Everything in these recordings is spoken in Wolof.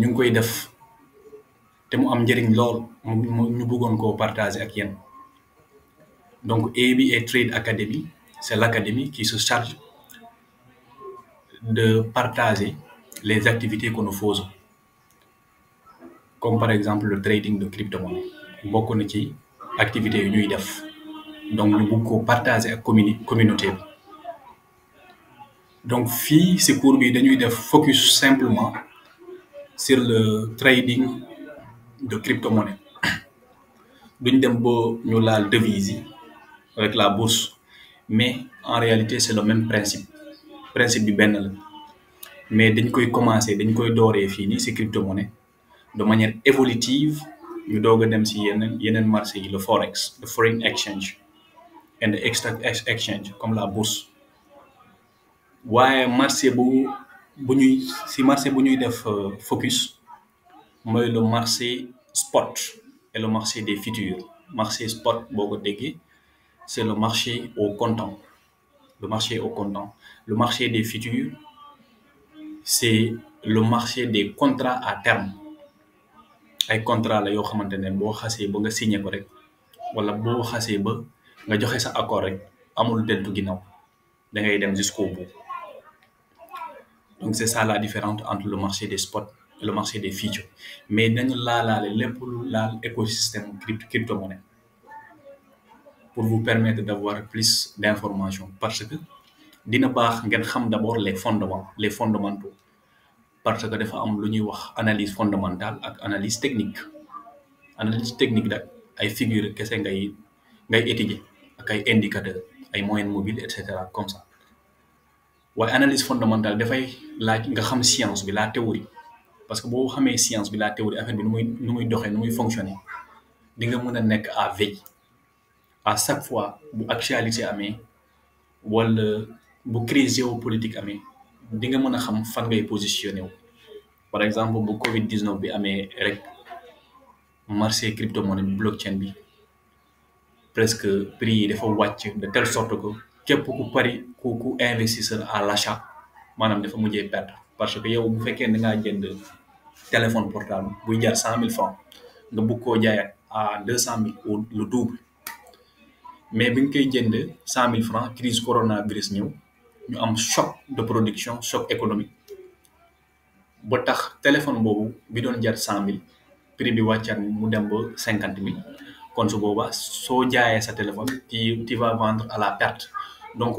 ñu ngi koy def te mu am njëriñ lool ñu bëggoon koo partager ak yéen donc ABA Trade Academy c'est l'académie qui se charge de partager les activités que nous faisons comme par exemple le trading de crypto-monnaie bokk na ci activités yu ñuy def donc ñu bëgg ko partager ak communauté bi donc fii si cours bi dañuy def focus simplement sur le trading de crypto-monnaie duñ dem ba ñu laal devise yi avec la bourse mais en réalité c'est le même principe bi benn la mais dañ koy commencer dañ koy dooree fii nii si crypto-monnaie de manière évolutive ñu doog a dem si yeneen marché yi le forex le foreign exchange and the stock exchange comme la bourse waaye marché bu ñuy def focus mooy le marché spot et le marché des futurs marché spot boo ko déggee c'est le marché au comptant le marché au comptant le marché des futurs c'est le marché des contrats à terme ay contrat la yoo xamante ne boo xasee ba nga signé ko rek wala boo xasee ba nga joxe sa accord rek amul deltu ginnaaw da ngay dem jusqu'au bout donc c'est ça la différence entre le marché des spots et le marché des futurs mais dañu laalaale lépp lu laal écosystème crypto-monnaie pour vous permettre d'avoir plus d'informations parce que dina baax ngeen xam d'abord les fondamentaux parce que dafa am lu ñuy wax analyse fondamentale ak analyse technique nag ay figures kese ngay étudier ak ay indicateurs ay moyennes mobiles et cetera comme ça waaye analyse fondamentale dafay laaj nga xam science bi la théorie parce que boo xamee science bi la théorie affaire bi nu muy doxee nu muy fonctionner di nga mën a nekk à veille à chaque fois bu actualité amee wala bu crise géopolitique amee di nga mën a xam fan ngay positionné wu par exemple bu Covid-19 bi amee rek marché crypto-monnaie bi blockchain bi presque prix yi dafa wàcc de telle sorte que képp ku investisseur à l'achat maanaam dafa mujjee perdre parce que yow bu fekkee da ngaa jënd téléphone portable buy jar 100 000 francs nga bëgg koo jaayaat à 200 000 ou le double mais bi nga koy jënd 100 000 francs crise coronavirus ñëw ñu am choc de production choc économique ba tax téléphone boobu bi doon jar 100 000 prix bi wàccaat mu dem ba 50 000 kon su boobaa soo jaayee sa téléphone tu vas vendre à la perte donc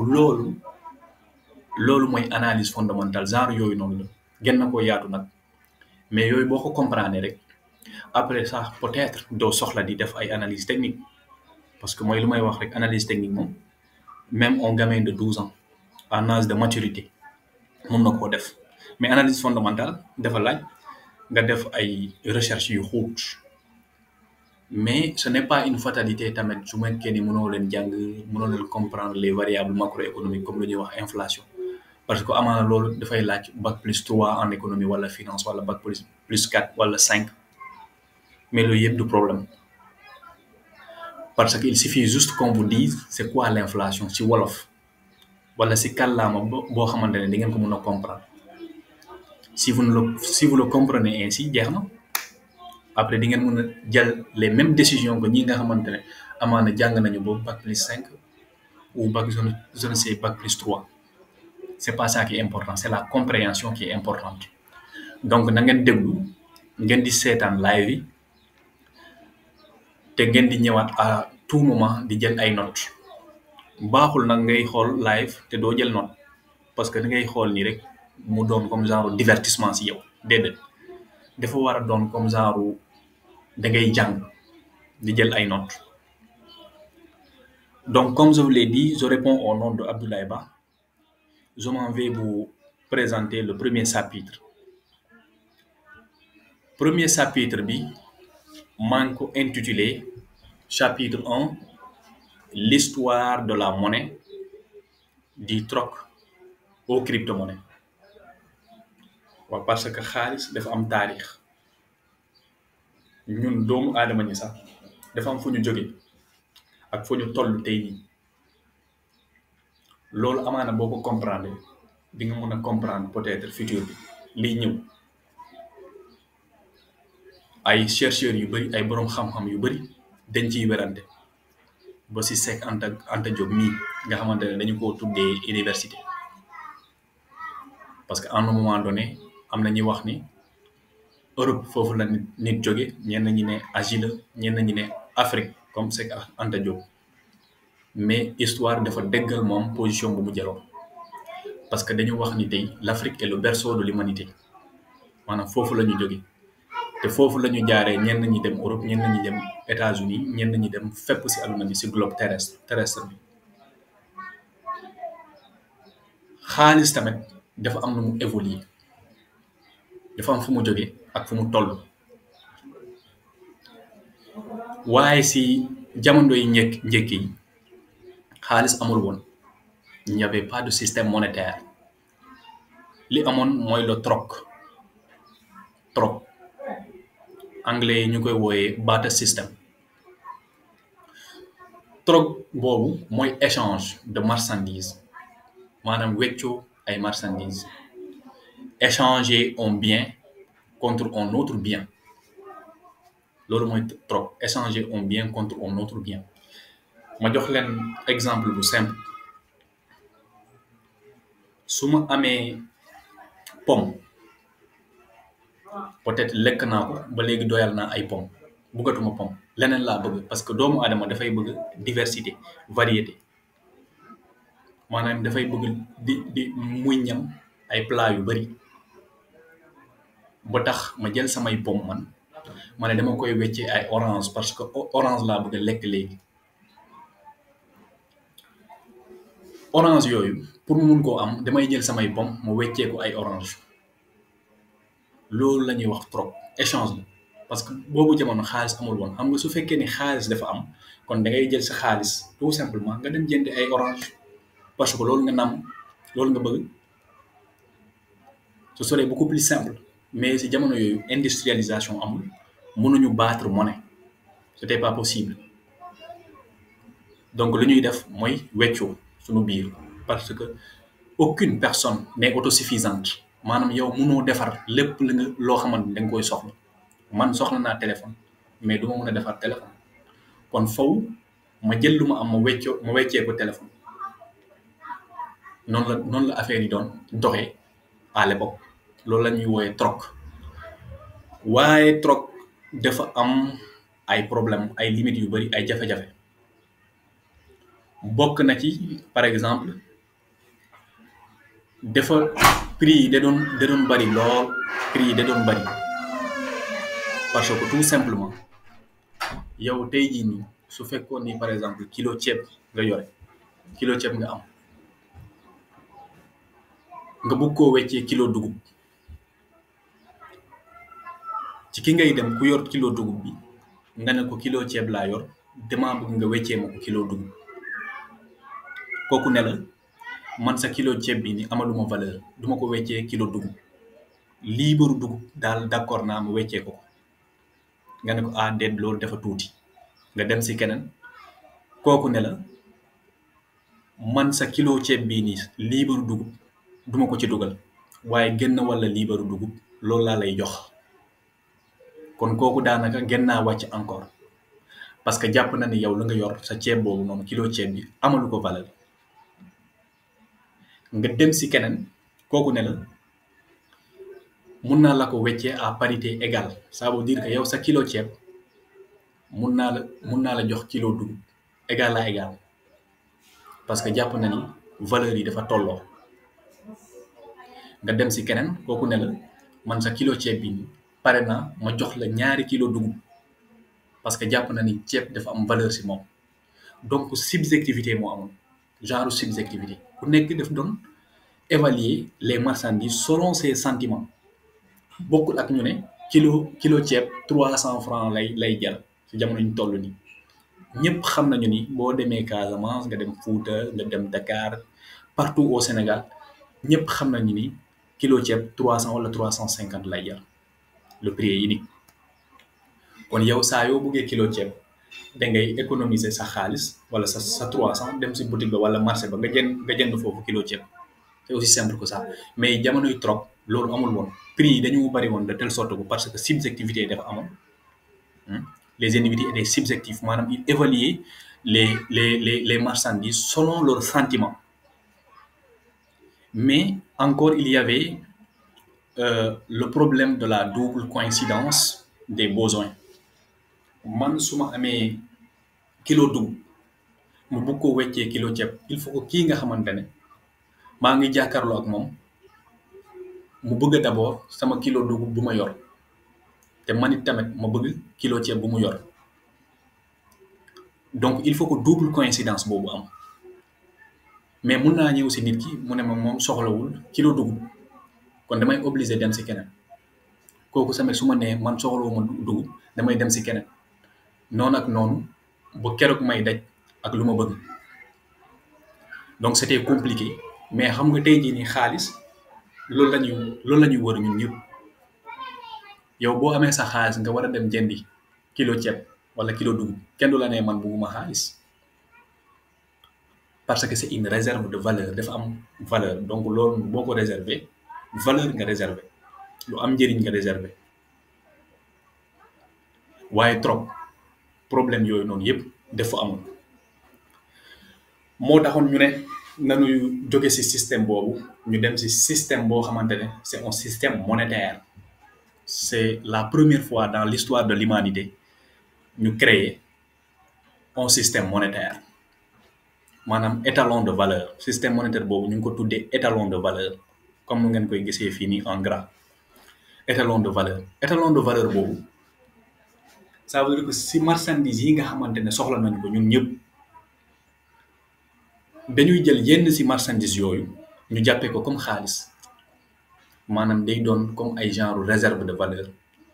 loolu mooy analyse fondamentale genre yooyu noonu la gën na ko yaatu nag mais yooyu boo ko comprendre rek après ça peut-être doo soxla di def ay analyse technique parce que mooy lu may wax rek analyse technique moom même un gamin de 12 ans en âge de maturité mun na koo def mais analyse fondamentale dafa laaj nga def ay recherche yu xóot mais ce n'est pas une fatalité tamit su nekkee ni mënoo leen comprendre les variables macroéconomiques comme lu ñuy wax inflation parce que amaana loolu dafay laaj bac plus 3 en économie wala finance wala bac plus 4 wala 5 mais loolu yëpp du problème parce que il suffit juste qu'on vous dise c'est quoi l'inflation ci wolof wala ci kàllaama boo xamante ne di ngeen ko mën a comprendre si vous le comprenez ainsi jeex na après di ngeen mën a jël les mêmes décisions que ñi nga xamante ne amaana jàng nañu ba bac plus 5 ou bac je ne sais bac plus 3 c'est pas ça qui est important c'est la compréhension qui est importante donc na ngeen déglu ngeen di seetaan live yi te ngeen di ñëwaat à tout moment di jël ay notes baaxul nag ngay xool live te doo jël note parce que da ngay xool nii rek mu doon comme genre divertissement si yow déedéet dafa war a doon comme genre da ngay jàng di jël ay notes donc comme je vous l'ai dit je réponds au nom de Abdoulaye Ba je m'en vais vous présenter le premier chapitre bi maa ngi ko intitulé chapitre 1 l'histoire de la monnaie du troc aux crypto-monnaies waaw parce que xaalis dafa am taarix ñun doomu aadama ñi sax dafa am fu ñu jóge ak fu ñu toll tey nii loolu amaana boo ko comprendre di nga mën a comprendre peut-être futur bi liy ñëw ay chercheurs yu bëri ay borom xam-xam yu bëri dañ ciy werante ba si Cheikh Anta Diop mii nga xamante ne dañu ko tuddee université parce que à un moment donné am na ñuy wax ni Europe foofu la nit jóge ñenn ñi ne Asie la ñenn ñi ne Afrique comme Cheikh Anta Diop mais histoire dafa déggal moom position bu mu jëloon parce que dañu wax ni tey l'Afrique est le berceau de l'humanité maanaam foofu la ñu jóge te foofu la ñu jaaree ñenn ñi dem Europe ñenn ñi dem États-Unis ñenn ñi dem fépp si àdduna bi si globe terrestre bi xaalis tamit dafa am nu mu évoluer dafa am fu mu jóge ak fu mu toll waaye si jamono yi njëkk yi xaalis amul woon il n'y avait pas de système monétaire li amoon mooy le troc anglais yi ñu koy wooyee barter system troc boobu mooy échange de marchandise maanaam weccoo ay marchandises échanger un bien contre un autre bien loolu mooy troc échanger un bien contre un autre bien ma jox leen exemple bu simple su ma amee pomme peut-être lekk naa ko ba léegi doyal naa ay pomme bëggatuma pomme leneen laa bëgg parce que doomu aadama dafay bëgg diversité variété maanaam dafay bëgg di muy ñam ay plat yu bari ba tax ma jël samay pomme man ma ne dama koy weccee ay orange parce que orange laa bëgg a lekk léegi orange yooyu pour mu mun koo am damay jël samay pomme ma weccee ko ay orange loolu la ñuy wax troc échange la parce que boobu jamono xaalis amul woon xam nga su fekkee ni xaalis dafa am kon da ngay jël sa xaalis tout simplement nga dem jënd ay orange parce que loolu nga nam loolu nga bëgg ce serait beaucoup plus simple mais si jamono yooyu industrialisation amul mënuñu battre monnaie c'était pas possible donc lu ñuy def mooy weccoo suñu biir parce que aucune personne n'est autosuffisante maanaam yow mënoo defar lépp li nga loo xamante da nga koy soxla man soxla naa téléphone mais du ma mën a defar téléphone kon faw ma jël lu ma am ma weccee ko téléphone noonu la affaire yi doon doxee à l'époque loolu la ñuy wooyee troc waaye troc dafa am ay problème ay limites yu bari ay jafe-jafe bokk na ci par exemple dafa prix yi da doon bari lool prix yi da doon bari parce que tout simplement yow tey jii nii su fekkoon ni par exemple kilo ceeb nga yore kilo ceeb nga am nga bëgg koo weccee kilo dugub ci ki ngay dem ku yor kilo dugub bi nga ne ko kilo ceeb laa yor dama bëgg nga weccee ma ko kilo dugub kooku ne la man sa kilo ceeb bi ni amaluma valeur duma ko weccee kilo dugub liibaru dugub daal d'accord naa ma weccee ko nga ne ko ah déet loolu dafa tuuti nga dem si keneen kooku ne la man sa kilo ceeb bii nii liibaru dugub duma ko ci dugal waaye génn wala liibaru dugub loolu laa lay jox kon kooku daanaka gën naa wàcc encore parce que jàpp na ni yow la nga yor sa ceeb boobu noonu kilo ceeb bi amalu ko valeur nga dem si keneen kooku ne la mun naa la ko weccee à parité égale ça veut dire que yow sa kilo ceeb mun naa la jox kilo dugub égal à égal parce que jàpp na ni valeur yi dafa tolloo nga dem si keneen kooku ne la man sa kilo ceeb bi nii pare naa ma jox la ñaari kilo dugub parce que jàpp na ni ceeb dafa am valeur si moom donc subjectivité moo amoon genre subjectivité ku nekk daf doon évaluer les marchandises selon ses sentiments bokkul ak ñu ne kilo ceeb 300 francs lay jar si jamono ñu toll nii ñëpp xam nañu ni boo demee Casamance nga dem Fouta nga dem Dakar partout au Sénégal ñëpp xam nañu ni kilo ceeb 300 wala 350 lay jar le prix est unique kon yow saa yoo bëggee kilo ceeb da ngay économiser sa xaalis wala sa 300 dem si boutique ba wala marché ba nga jënd foofu kilo ceeb c'est aussi simple que ça mais jamonoy trop loolu amul woon prix yi dañu bari woon de telle sorte que parce que subjectivité dafa amoon Les individus étaient subjectifs maanaam ils évaluaient les marchandises selon leurs sentiments. Mais encore il y avait le problème de la double coïncidence des besoins. Man su ma amee kilo dugub mu bëgg koo weccee kilo ceeb il faut que kii nga xamante ne maa ngi jàkkaarloo ak moom mu bëgg d'abord sama kilo dugub bu ma yor te man it tamit ma bëgg kilo ceeb bu mu yor donc il faut que double coïncidence boobu am mais mun naa ñëw si nit ki mu ne ma moom soxlawul kilo dugub kon damay obligé dem si keneen kooku tamit su ma nee man soxlawuma dugub damay dem si keneen noonu ak noonu ba keroog may daj ak lu ma bëgg donc c'était compliqué mais xam nga tey jii nii xaalis loolu la ñuy wër ñun ñëpp yow boo amee sa xaalis nga war a dem jëndi kilo ceeb wala kilo dugub kenn du la ne man bugguma xaalis parce que c'est une réserve de valeur dafa am valeur donc loolu boo ko réserver valeur nga réserver lu am njëriñ nga réserver waaye trop problème yooyu noonu yëpp dafa amul moo taxoon ñu ne nañu jóge ci système boobu ñu dem ci système boo xamante ne c'est un système monétaire c'est la première fois dans l'histoire de l'humanité ñu créer un système monétaire maanaam étalon de valeur système monétaire boobu ñu ngi ko tuddee étalon de valeur comme nu ngeen koy gisee fii nii en gras étalon de valeur boobu ça veut dire que si marchandise yi nga xamante ne soxla nañ ko ñun ñëpp dañuy jël yenn si marchandise yooyu ñu jàppee ko comme xaalis maanaam day doon comme ay genre réserve de valeur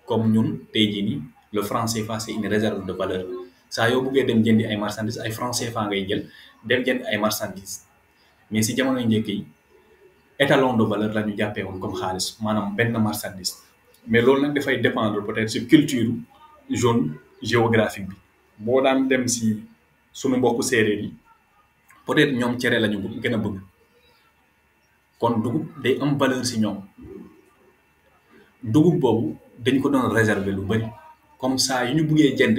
comme ñun tey jii nii le franc CFA c'est une réserve de valeur saa yoo buggee dem jëndi ay marchandise ay franc CFA ngay jël dem jënd ay marchandise mais si jamono njëkk yi étalon de valeur la ñu jàppee woon comme xaalis maanaam benn marchandise mais loolu nag dafay dépendre peut-être si culture zone géographique bi boo daan dem si sunu mbokku séeréer yi peut-être ñoom cere la ñu gën a bëgg kon dugub day am valeur si ñoom dugub boobu dañ ko doon réserver lu bari comme ça yu ñu buggee jënd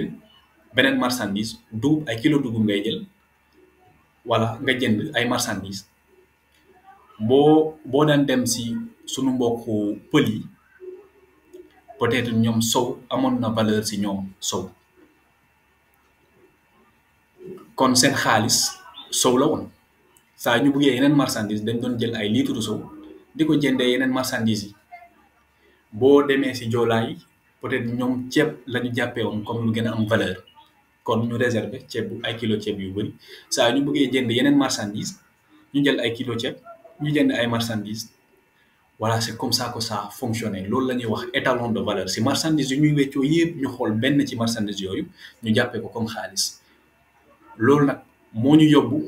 beneen marchandise dugub ay kilo dugub ngay jël wala nga jënd ay marchandise boo daan dem si sunu mbokku pël yi peut-être ñoom sow amoon na valeur si ñoom sow kon seen xaalis sow la woon saa ñu buggee yeneen marchandise dañ doon jël ay litre sow di ko jëndee yeneen marchandise yi boo demee si joolaa yi peut-être ñoom ceeb la ñu jàppee woon comme lu gën a am valeur kon ñu réserver ceeb bu ay kilo ceeb yu bari saa ñu buggee jënd yeneen marchandise ñu jël ay kilo ceeb ñu jënd ay marchandise voilà c'est comme ça que ça fonctionnait loolu la ñuy wax étalon de valeur si marchandise yu ñuy weccoo yëpp ñu xool benn ci marchandise yooyu ñu jàppee ko comme xaalis loolu nag moo ñu yóbbu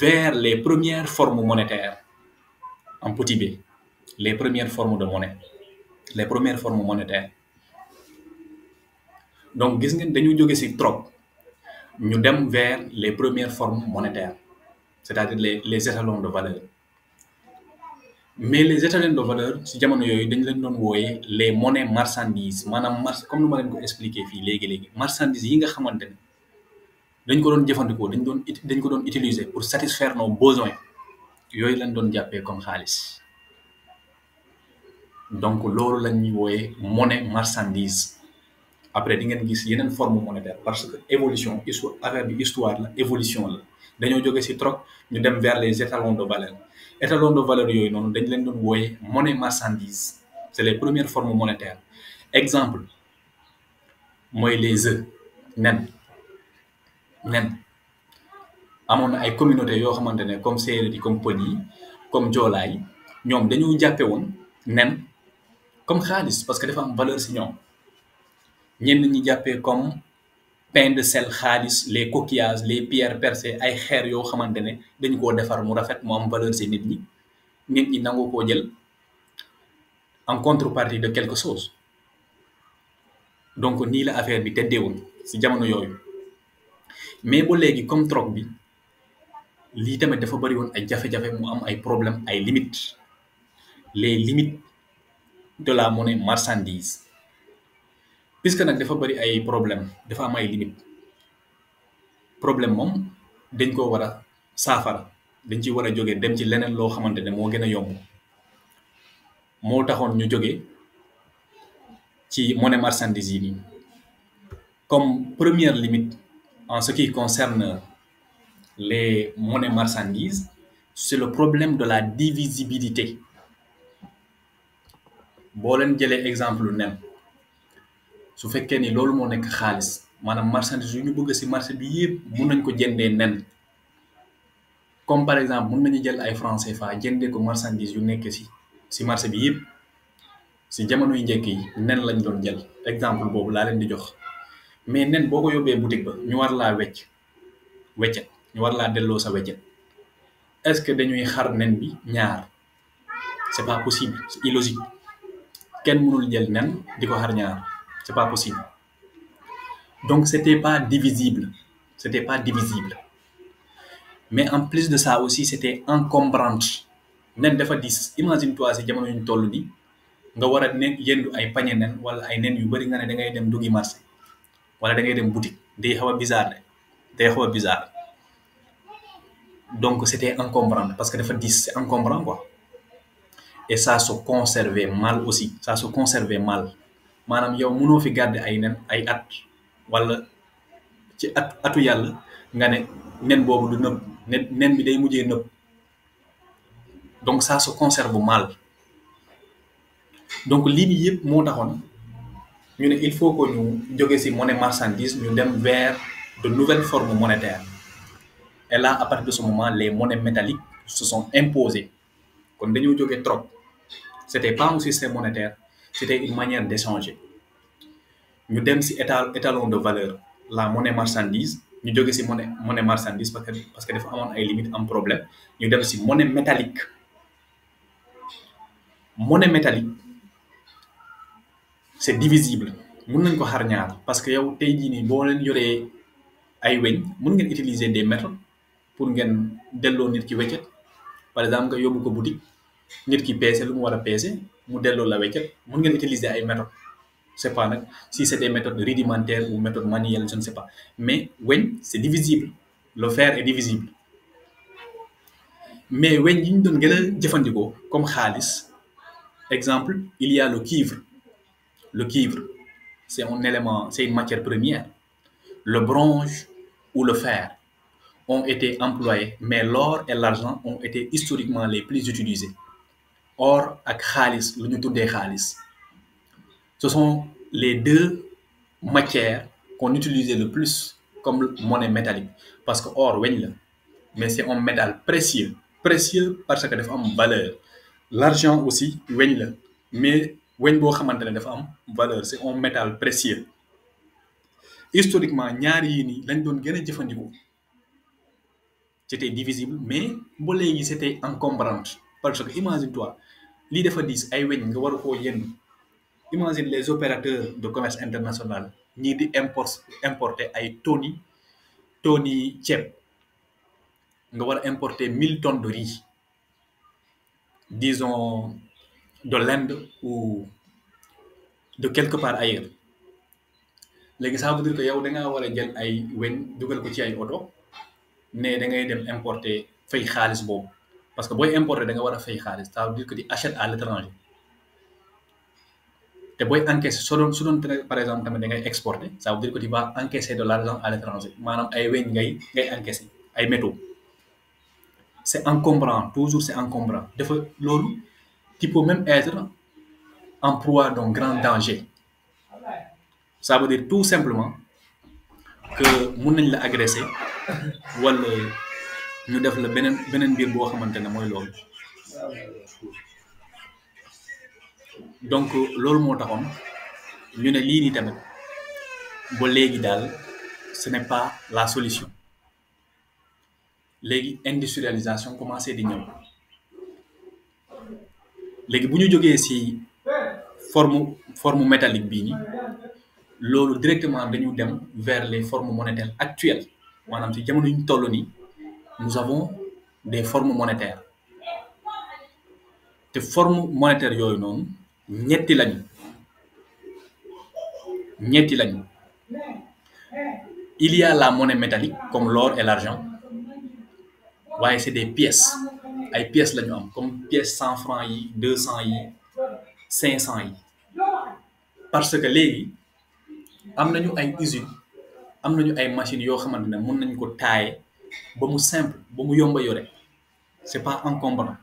vers les premières formes monétaires en petit b les premières formes de monnaie les premières formes monétaires donc gis ngeen dañu jóge ci troc ñu dem vers les premières formes monétaires c'est-à-dire les étalons de valeur mais les étalons de valeur ci jamono yooyu dañ leen doon wooyee les monnaies marchandises maanaam comme nu ma leen ko expliquer fii léegi marchandises yi nga xamante ne dañ ko doon jëfandikoo dañ ko doon utiliser pour satisfaire nos besoins yooyu lañ doon jàppee comme xaalis donc loolu la ñuy wooyee monnaie marchandise après di ngeen gis yeneen forme monétaire parce que évolution histoire affaire bi histoire la évolution la dañoo jóge ci troc ñu dem vers les étalons de valeur étalons de valeur yooyu noonu dañ leen doon wooyee monnaie marchandise c'est les premières formes monétaires exemple mooy les œufs nen amoon na ay communauté yoo xamante ne comme séeréer yi comme pël yi comme joolaa yi ñoom dañu jàppe woon nen comme xaalis parce que dafa am valeur ci ñoom ñenn ñi jàppee comme pain de sel xaalis les coquillages les pierres percées ay xeer yoo xamante ne dañ koo defar mu rafet mu am valeur ci nit ñi nangu koo jël en contrepartie de quelque chose donc nii la affaire bi teddeewoon ci jamono yooyu mais ba léegi comme troc bi lii tamit dafa bari woon ay jafe-jafe mu am ay problèmes ay limites les limites de la monnaie marchandise puisque nag dafa bëri ay problème dafa am ay limite problème moom dañ ko war a saafara dañ ci war a jóge dem ci leneen loo xamante ne moo gën a yomb moo taxoon ñu jóge ci monnaie marchandise yi nii comme première limite en ce qui concerne les monnaies marchandises, c'est le problème de la divisibilité. boo leen jëlee exemple lu nen su fekkee ni loolu moo nekk xaalis maanaam marchandise yu ñu bëgg si marché bi yëpp mun nañ ko jëndee nen comme par exemple mun nañu jël ay francs CFA jëndee ko marchandise yu nekk si marché bi yëpp si jamono yu njëkk yi nen lañ doon jël exemple boobu laa leen di jox mais nen boo ko yóbbee boutique ba ñu war laa weccet ñu war laa delloo sa weccet est-ce que dañuy xar nen bi ñaar c'est pas possible c'est illogique kenn mënul jël nen di ko xar ñaar c'est pas possible donc c'était pas divisible mais en plus de ça aussi c'était encombrant nen dafa diis imagine toi si jamono ñu toll ni nga war a nen yendu ay pañe nen wala ay nen yu bëri nga ne da ngay dem duggi marché wala da ngay dem boutique day xaw a bizarre day xaw a bizarre donc c'était encombrant parce que dafa diis c'est encombrant quoi et ça se conservait mal aussi ça se conservait mal maanaam yow mënoo fi garder ay nen ay at wala ci atu yàlla nga ne nen boobu du nëb nen bi day mujjee nëb donc ça se conserve mal donc lii nii yëpp moo taxoon ñu ne il faut que ñu jóge ci monnaie marchandise ñu dem vers de nouvelles formes monétaires et là à partir de ce moment les monnaies métalliques se sont imposées kon dañoo jóge trop c'était pas un système monétaire c'était une manière d'échanger ñu dem ci étalon de valeur la monnaie marchandise ñu jóge ci monnaie marchandise parce que dafa amoon ay limites am problème ñu dem ci monnaie métallique c'est divisible mun nañ ko xar ñaar parce que yow tey jii nii boo leen yoree ay weñ mun ngeen utiliser des méthodes pour ngeen delloo nit ki weccet par exemple nga yóbbu ko boutique nit ki peese lu mu war a peese mu delloo la weccet mun ngeen utiliser ay méthodes c'est pas nag si c'est des méthodes rudimentaires ou méthodes manuelles je ne sais pas mais weñ c'est divisible le fer est divisible mais weñ yi ñu doon gën a jëfandikoo comme xaalis exemple il y a le cuivre c'est un élément c'est une matière première le bronze ou le fer ont été employés mais l'or et l'argent ont été historiquement les plus utilisés or ak xaalis lu ñu tuddee xaalis ce sont les deux matières qu'on utilisait le plus comme monnaie métallique parce que or weñ la mais c'est un métal précieux parce que dafa am valeur l'argent aussi weñ la mais weñ boo xamante ne dafa am valeur c'est un métal précieux historiquement ñaar yii nii lañ doon gën a jëfandikoo c'était divisible mais ba léegi c'était encombrant parce que imagine toi lii dafa diis ay weñ nga war koo yenn imagine les opérateurs de commerce international ñii di importer ay tonnes ceeb nga war a importer 1000 tonnes de riz disons de l'Inde ou de quelque part ailleurs léegi ça veut dire que yow da ngaa war a jël ay weñ dugal ko ci ay oto ne da ngay dem importer fay xaalis boobu parce que booy importer da nga war a fay xaalis ça veut dire que tu achètes à l'étranger te booy encaisser su doon par exemple tamit da ngay exporter ça veut dire que tu vas encaisser de l'argent à l'étranger maanaam ay weñ ngay encaisser ay métaux c'est encombrant toujours c'est encombrant dafa loolu tu peux même être en proie d'un grand danger ça veut dire tout simplement que mun nañ la agresser wala ñu def la beneen mbir boo xamante ne mooy loolu donc loolu moo taxoon ñu ne lii nii tamit ba léegi daal ce n'est pas la solution léegi industrialisation commencé di ñëw léegi bu ñu jógee ci forme métallique bii nii loolu directement dañu dem vers les formes monétaires actuelles maanaam ci jamono ñu toll nii nous avons des formes monétaires te forme monétaire yooyu noonu ñetti ñetti lañu. Il y a la monnaie métallique comme l'or et l'argent, waaye c'est des pièces ay pièces la ñu am comme pièces 100 francs yi 200 yi 500 yi parce que léegi am nañu ay usines am nañu ay machines yoo xamante ne mun nañ ko taaye ba mu simple ba mu yomba yore c'est pas encombrant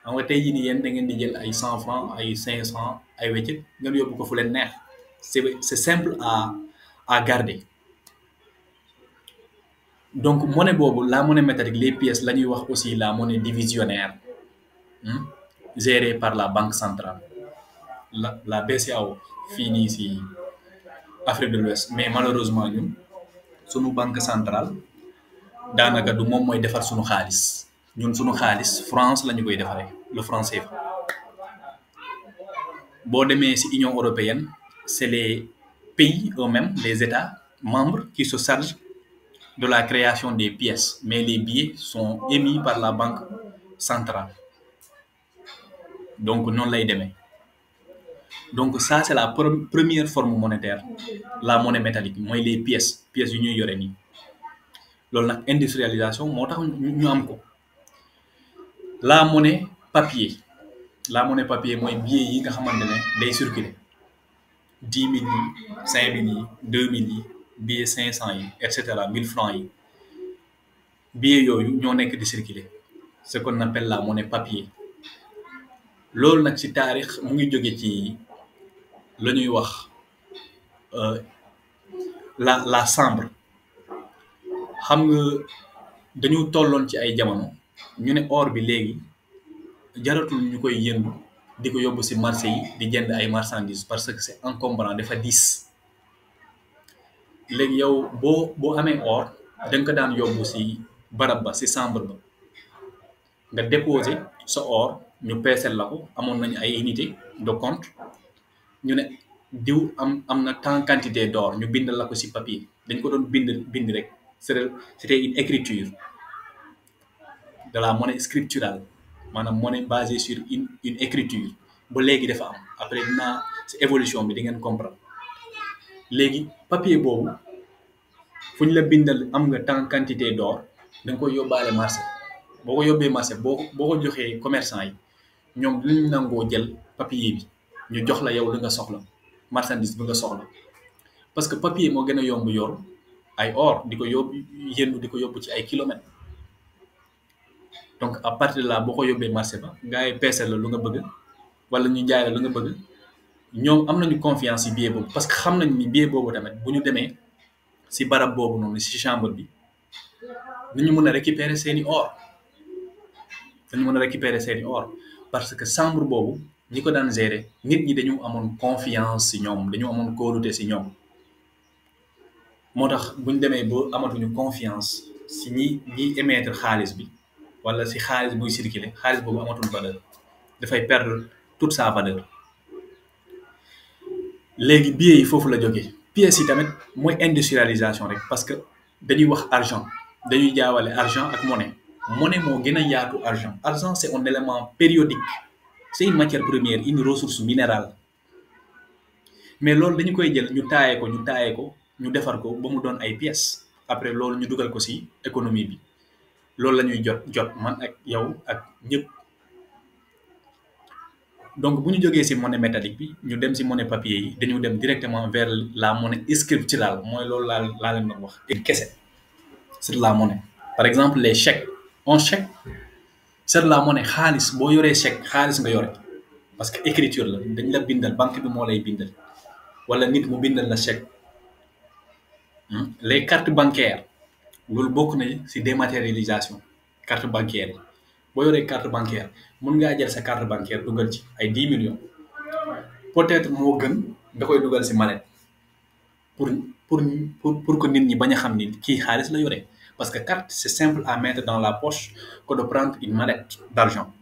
xam nga tey jii nii yéen da ngeen di jël ay 100 francs ay 500 ay weccit ngeen yóbbu ko fu leen neex c'est simple à garder. Donc monnaie boobu la monnaie métallique les pièces la ñuy wax aussi la monnaie divisionnaire gérée par la banque centrale la BCEAO fii nii si Afrique de l'Ouest mais malheureusement ñun sunu banque centrale daanaka du moom mooy defar sunu xaalis ñun sunu xaalis France la ñu koy defaree le franc CFA. boo demee si Union européenne c'est les pays eux-mêmes les États membres qui se chargent de la création des pièces, mais les billets sont émis par la banque centrale. Donc, non lay demee. Donc, ça, c'est la première forme monétaire, la monnaie métallique, mooy les pièces yu ñuy yore nii. Loolu nag industrialisation moo tax ñu am ko. La monnaie papier mooy billet yi nga xamante ne day circuler 10 000 yi 5 000 yi 2 000 yi billet 500 yi et cetera 1000 francs yi billet yooyu ñoo nekk di circuler ce qu'on appelle la monnaie papier. loolu nag ci taarix mu ngi jóge ci la ñuy wax la chambre. xam nga dañu tolloon ci ay jamono ñu ne or bi léegi jaratul ñu koy yëndu di ko yóbbu ci marché yi di jënd ay marchandises parce que c'est encombrant dafa diis. léegi yow boo amee or da nga ko daan yóbbu ci barab ba ci chambre ba nga déposer sa or ñu peesel la ko amoon nañu ay unité de compte ñu ne diw am na tant quantité d'or ñu bind la ko ci papier dañ ko doon bind rek c'était une écriture de la monnaie scripturale maanaam monnaie basée sur une écriture ba léegi dafa am après dinaa ci évolution bi di ngeen comprendre. léegi papier boobu fu ñu la bindal am nga tant quantité d'or da nga koy yóbbaale marché boo ko yóbbee marché boo ko joxee commerçant yi ñoom luñ nangoo jël papier bi ñu jox la yow li nga soxla marchandise bi nga soxla parce que papier moo gën a yomb yor ay or di ko yóbbu yëndu di ko yóbbu ci ay kilomètres. donc à partir de là boo ko yóbbee marché ba gars yi peesal la lu nga bëgg wala ñu jaay la lu nga bëgg ñoom am nañu confiance ci billet boobu parce que xam nañ ni billet boobu tamit bu ñu demee ci barab boobu noonu ci chambre bi dañu mën a récupérer seeni or parce que chambre boobu ñi ko daan gérer nit ñi dañu amoon confiance ci ñoom dañu amoon kóolute ci ñoom moo tax bu ñu demee ba amatuñu confiance ci ñi émettre xaalis bi wala ci xaalis buy circuler xaalis boobu amatul valeur dafay perdre toute sa valeur. léegi billets yi foofu la jógee pièces yi tamit mooy industrialisation rek parce que dañuy wax argent dañuy jaawale argent ak monnaie moo gën a yaatu argent c'est un élément périodique c'est une matière première une ressource minérale mais loolu dañu koy jël ñu taaye ko ñu defar ko ba mu doon ay pièces après loolu ñu dugal ko ci économie bi loolu la ñuy jot man ak yow ak ñëpp. donc bu ñu jógee ci monnaie métallique bi ñu dem ci monnaie papier yi dañu dem directement vers la monnaie scripturale mooy loolu laa leen doon wax. kese c'est de la monnaie par exemple les chèques un chèque c'est de la monnaie xaalis boo yoree chèque xaalis nga yore parce que écriture la dañ la bindal banque bi moo lay bindal wala nit mu bindal la chèque. les cartes bancaires loolu bokk na ci dématérialisation carte bancaire yi boo yoree carte bancaire mun ngaa jël sa carte bancaire dugal ci ay 10 millions peut-être moo gën da koy dugal ci mallette pour que nit ñi bañ a xam ni kii xaalis la yore parce que carte c'est simple à mettre dans la poche que de prendre une mallette d'argent.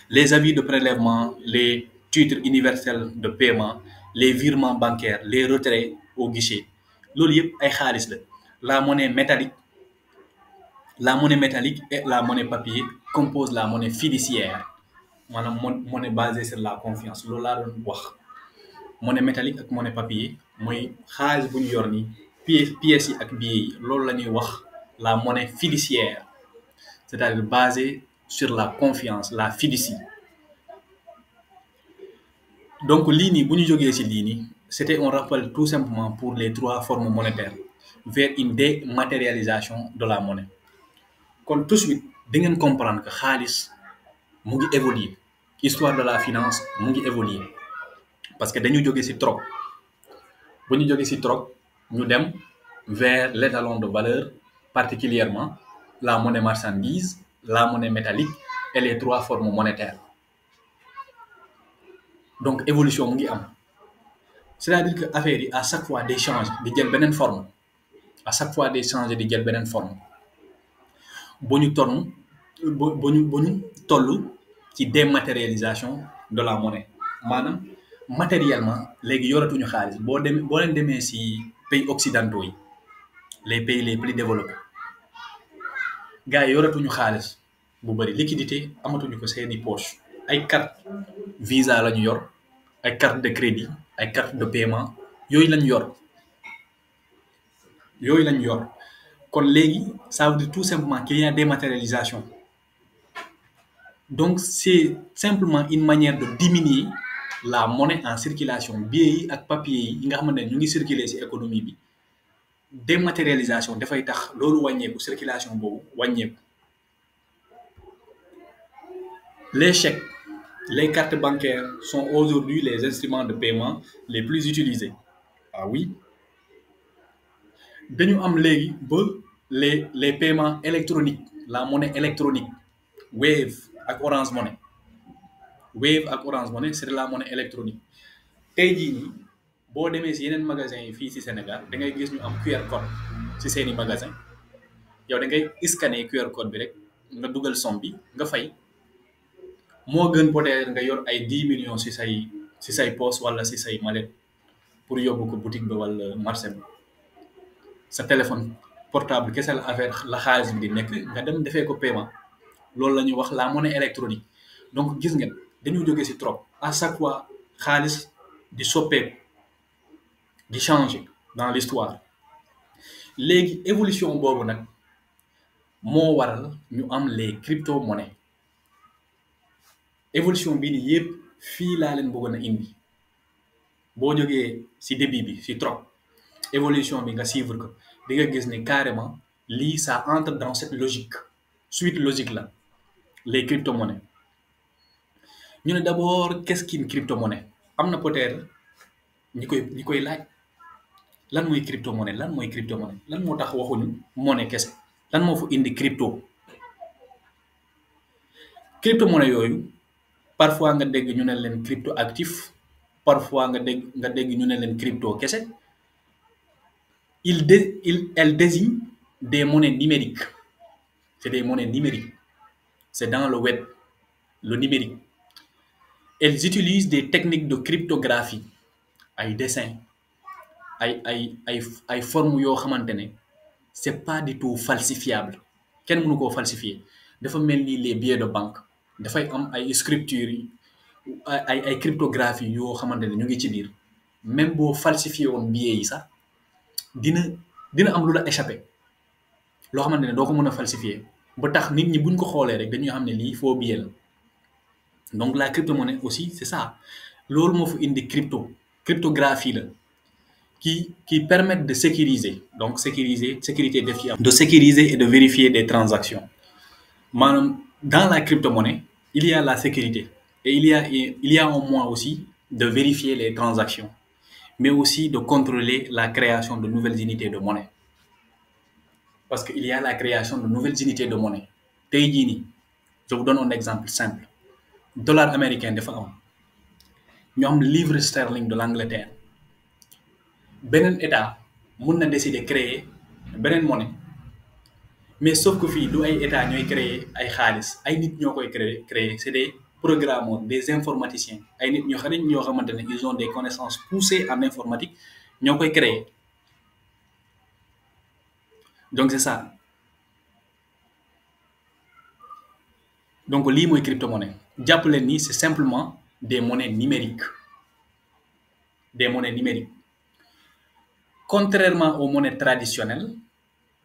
Les avis de prélèvement, les titres universels de paiement, les virements bancaires, les retraits au guichet loolu yëpp ay xaalis la. La monnaie métallique et la monnaie papier composent la monnaie fiduciaire maanaam monnaie basée sur la confiance loolu laa doon wax. monnaie métallique ak monnaie papier mooy xaalis bu ñu yor ni pièces yi ak billets yi loolu la ñuy wax la monnaie fiduciaire, c'est-à-dire basée sur la confiance, la fiducie. Donc lii nii bu ñu jógee ci lii nii c'était un rappel tout simplement pour les trois formes monétaires vers une dématérialisation de la monnaie. Kon tout de suite da ngeen comprendre que xaalis mu ngi évoluer, histoire de la finance mu ngi évoluer parce que dañu jóge ci troc. Bu ñu jógee ci troc ñu dem vers l'étalon de valeur, particulièrement la monnaie marchandise, la monnaie métallique et les trois formes monétaires. Donc évolution mu ngi am, c'est-à-dire que affaire yi à chaque fois day changer di jël beneen forme, à chaque fois day changer di jël beneen forme ba ñu toll ba ñu toll ci dématérialisation de la monnaie. Maanaam matériellement léegi yoratuñu xaalis boo leen demee ci pays occidentaux yi, les pays les plus développés, gars yi yoratuñu xaalis bu bari, liquidité amatuñu ko seeni poche. Ay carte visa la ñu yor, ay carte de crédit, ay carte de paiement, yooyu lañ yor. Kon léegi ça veut dire tout simplement qu'il y a dématérialisation. Donc c'est simplement une manière de diminuer la monnaie en circulation. Billets yi ak papier yi nga xamante ne ñu ngi circuler ci économie bi, dématérialisation dafay tax loolu wàññeeku, circulation boobu wàññeeku. Les chèques, les cartes bancaires sont aujourd'hui les instruments de paiement les plus utilisés. Ah oui, dañu am léegi ba les paiements électroniques, la monnaie électronique, Wave ak Orange Money. Wave ak Orange Money c'est de la monnaie électronique. Tey jii nii boo demee ci yeneen magasins yi fii ci Sénégal da ngay gis ñu am QR code ci seeni magasin. Yow da ngay scanner QR code bi rek nga dugal somme bi nga fay. Moo gën peut-être nga yor ay 10 millions ci say poche wala ci say mallette pour yóbbu ko boutique ba wala marché bi. Sa téléphone portable kese la affaire la xaalis bi di nekk nga dem defee ko paiement. Loolu la ñuy wax la monnaie électronique. Donc gis ngeen dañu jógee ci trop à chaque fois xaalis di soppeeku di changer dans l'histoire. Léegi évolution boobu nag moo waral ñu am les crypto-monnaies. Évolution bii nii yëpp fii laa leen bëggoon a indi boo jógee ci début bi ci trop évolution bi nga suivre ko di nga gis ne carrément lii ça entre dans cette logique, suite logique la. Les crypto-monnaies. Ñu ne d'abord qu'est-ce qu'une crypto-monnaie? Am na peut-être ñi koy laaj lan mooy crypto-monnaie, lan mooy crypto-monnaie, lan moo tax waxuñu monnaie kese, lan moo fa indi crypto. Crypto-monnaie yooyu parfois nga dégg ñu ne leen crypto actif, parfois nga dégg ñu ne leen crypto kese. Elle désigne des monnaies numériques. C'est des monnaies numériques. C'est dans le web, le numérique. Elles utilisent des techniques de cryptographie, ay dessin, ay formes yoo xamante ne c'est pas du tout falsifiable. Kenn mënu koo falsifier. Dafa mel ni les billets de banque. Dafay am ay scriptures yi ay cryptographie yoo xamante ne ñu ngi ci biir. Même boo falsifié woon billets yi sax dina am lu la échappé loo xamante ne doo ko mën a falsifier ba tax nit ñi buñ ko xoolee rek dañuy xam ne lii faux billet la. Donc la crypto-monnaie aussi c'est ça. Loolu moo fa indi cryptographie la qui permettent de sécuriser, donc sécurité def ci am, de sécuriser et de vérifier des transactions. Maanaam dans la crypto-monnaie il y a la sécurité et il y a un moyen aussi de vérifier les transactions, mais aussi de contrôler la création de nouvelles unités de monnaie. Parce qu'il y a la création de nouvelles unités de monnaie. Tey jii nii je vous donne un exemple simple. Dollar américain dafa am ñu am livre sterling de l'Angleterre. Beneen état mun na décider créer beneen monnaie, mais sauf que fii du ay état ñooy créer ay xaalis, ay nit ñoo koy créer c'est des programmeurs, des informaticiens, ay nit ñoo xamante ne ils ont des connaissances poussées en informatique ñoo koy créer. Donc c'est ça. Donc lii mooy crypto-monnaie. Jàpp leen ni c'est simplement des monnaies numériques. des monnaies numériques. Contrairement aux monnaies traditionnelles,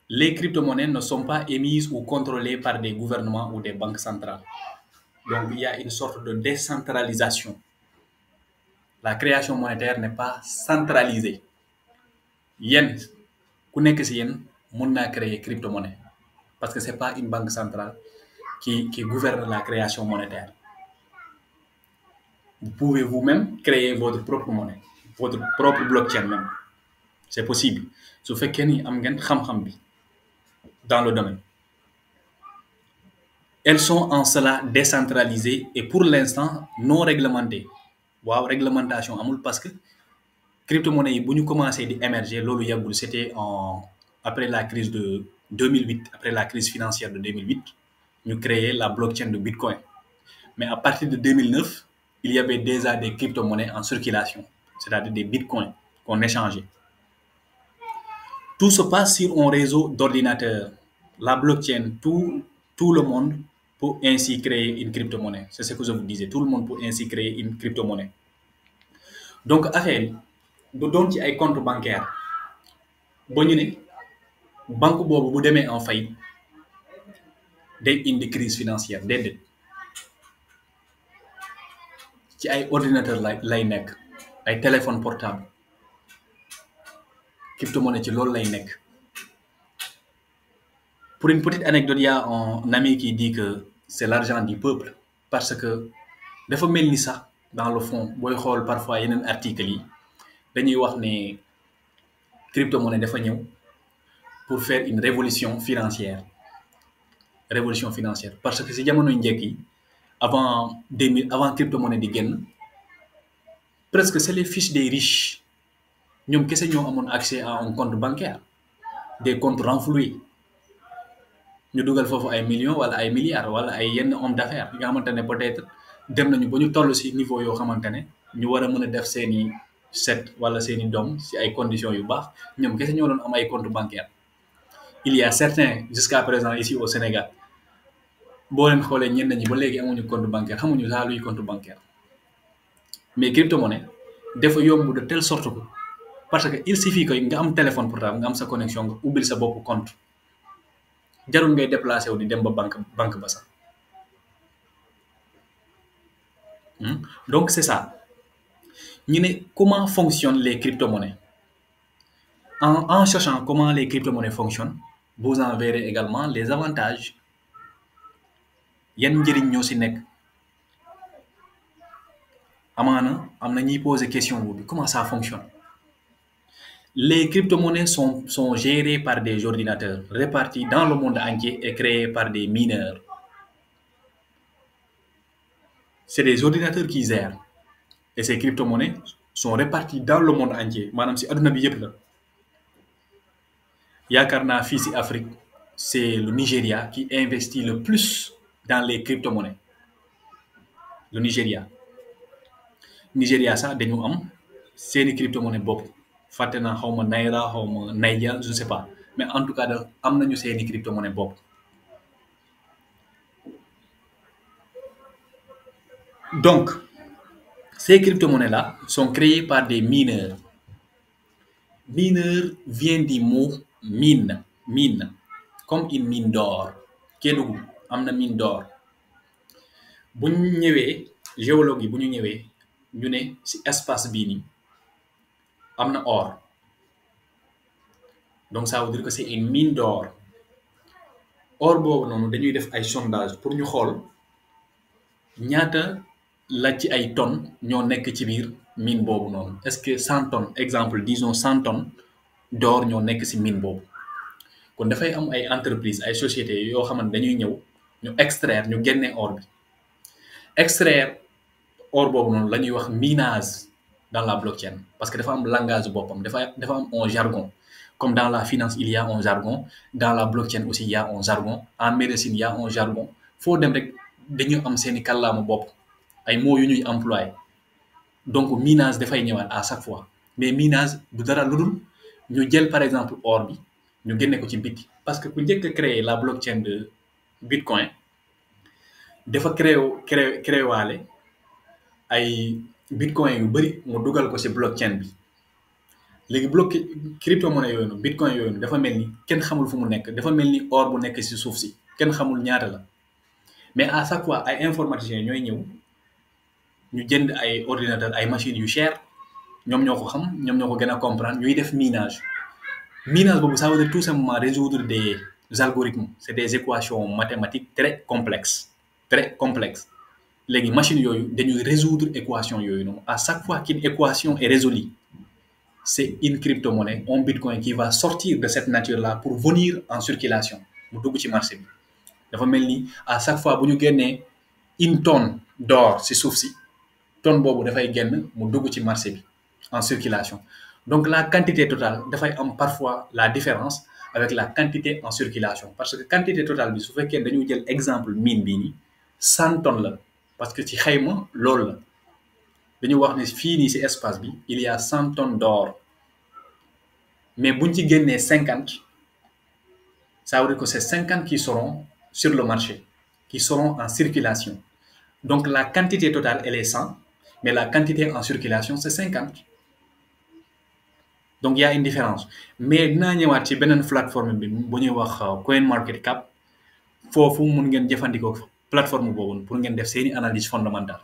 les crypto-monnaies ne sont pas émises ou contrôlées par des gouvernements ou des banques centrales. Donc, il y a une sorte de décentralisation. La création monétaire n'est pas centralisée. Yen, ku nekk si yéen mun naa créer crypto-monnaie parce que c'est pas une banque centrale qui gouverne la création monétaire. Vous pouvez vous-même créer votre propre monnaie, votre propre blockchain même. C'est possible. Su fekkee ni am ngeen xam-xam bi dans le domaine. Elles sont en cela décentralisées et pour l'instant non réglementées. Waaw, réglementation amul parce que crypto-monnaie yi bu ñu commencé di émerger loolu yàggul, c'était après la crise de 2008, après la crise financière de 2008, ñu créé la blockchain de Bitcoin. Mais à partir de 2009, il y avait déjà des crypto-monnaies en circulation, c'est-à-dire des bitcoins qu'on échangeait. Tout se passe sur un réseau d'ordinateurs. La blockchain, tout le monde peut ainsi créer une crypto-monnaie. C'est ce que je vous disais. Tout le monde peut ainsi créer une crypto-monnaie. Donc, affaire yi du doon ci ay compte bancaire ba ñu ne banque boobu bu demee en faillite day indi crise financière déedéet ci ay ordinateur lay nekk ay téléphone portable crypto-monnaie ci loolu lay nekk. Pour une petite anecdote, il y a un ami qui dit que c'est l'argent du peuple parce que dafa mel ni sax dans le fond booy xool parfois yeneen articles yi dañuy wax ne crypto-monnaie dafa ñëw pour faire une révolution financière parce que si jamono njëkk yi avant 2000 avant crypto-monnaie di génn presque c'est les fiches des riches ñoom kese ñoo amoon accès à un compte bancaire, des comptes renfloués ñu dugal foofu ay millions wala ay milliards wala ay yenn homme d'affaires yi nga xamante ne peut-être dem nañu ba ñu toll si niveau yoo xamante ne ñu war a mën a def seeni set wala seeni doom si ay conditions yu baax ñoom kese ñoo doon am ay compte bancaire. Il y a certains jusqu'à présent ici au Sénégal boo leen xoolee ñenn ñi ba léegi amuñu compte bancaire, xamuñu sax luy compte bancaire. Mais crypto-monnaie dafa yomb de telle sorte que parce que il suffit que nga am téléphone portable nga am sa connexion nga ubbil sa bopp compte jarul ngay déplacé wu di dem ba banque ba sax. Donc c'est ça. ñu ne comment fonctionnent les crypto-monnaies. En cherchant comment les crypto-monnaies fonctionnent, vous en verrez également les avantages. Yan njëriñ ñoo si nekk. Amaana am na ñuy poser question boobu comment ça fonctionne. Les crypto-monnaies sont gérées par des ordinateurs répartis dans le monde entier et créés par des mineurs. C'est des ordinateurs qui gèrent. Et ces crypto-monnaies sont réparties dans le monde entier. Maanaam si adduna bi yëpp la. Yaakaar naa fii si Afrique, c'est le Nigeria qui investit le plus dans les crypto-monnaies. Le Nigeria sax dañu am seeni crypto-monnaie bopp. Fàtte naa xaw ma Naira xaw ma Naija, je ne sais pas. Mais en tout cas daal am nañu seeni crypto-monnaie bopp. Donc, ces crypto-monnaies-là sont créées par des mineurs. Mineur vient du mot mine, comme une mine d'or. Kédougou am na mine d'or. Bu ñu ñëwee géologue yi bu ñu ñëwee ñu ne si espace bii nii am na or. Donc ça veut dire que c'est une mine d'or. Or boobu noonu dañuy def ay sondage pour ñu xool ñaata la ci ay tonnes ñoo nekk ci biir mine boobu noonu. Est-ce que 100 tonnes, exemple disons 100 tonnes d'or ñoo nekk si mine boobu. Kon dafay am ay entreprises ay sociétés yoo xamante dañuy ñëw ñu extraire ñu génne or bi. Extraire or boobu noonu la ñuy wax minage dans la blockchain parce que dafa am langage boppam dafa am un jargon. Comme dans la finance, il y a un jargon. Dans la blockchain aussi, il y a un jargon. En médecine, il y a un jargon. Faut dem rek dañu am seeni kàllaama bopp ay mots yu ñuy employé. Donc minage dafay ñëwaat à chaque fois. Mais minage du dara lu dul ñu jël par exemple or bi ñu génne ko ci biti. Parce que ku njëkk a créer la blockchain de Bitcoin dafa créé waale ay bitcoin yu bëri mu dugal ko ci blockchain bi léegi crypto monnaie yooyu noonu bitcoin yooyu noonu dafa mel ni kenn xamul fu mu nekk dafa mel ni or bu nekk ci suuf si kenn xamul ñaata la mais à chaque fois ay informaticiens ñooy ñëw ñu jënd ay ordinateur ay machines yu cher ñoom ñoo ko xam ñoom ñoo ko gën a comprendre ñuy def minage minage boobu ça veut dire tout simplement résoudre des algorithmes c'est des équations mathématiques très complexes léegi machine yooyu dañuy résoudre équation yooyu noonu à chaque fois qu'une équation est résolue c'est une crypto-monnaie un bitcoin qui va sortir de cette nature-là pour venir en circulation mu dugg ci marché bi dafa mel ni à chaque fois bu ñu génnee une tonne d'or ci suuf si tonne boobu dafay génn mu dugg ci marché bi en circulation donc la quantité totale dafay am parfois la différence avec la quantité en circulation parce que quantité totale bi su fekkee dañu jël exemple mine bii nii 100 tonnes la parce que ci xayma loolu la dañu wax ne fii nii ci espace bi il y a 100 tonnes d'or mais buñ ci génnee 50 ça veut dire que c'est 50 qui seront sur le marché qui seront en circulation donc la quantité totale elle est 100 mais la quantité en circulation c'est 50 donc il y a une différence mais dinaa ñëwaat ci beneen plateforme bi bu ñuy wax CoinMarketCap foofu mun ngeen jëfandikoo plateforme boobu pour ngeen def seeni analyse fondamentale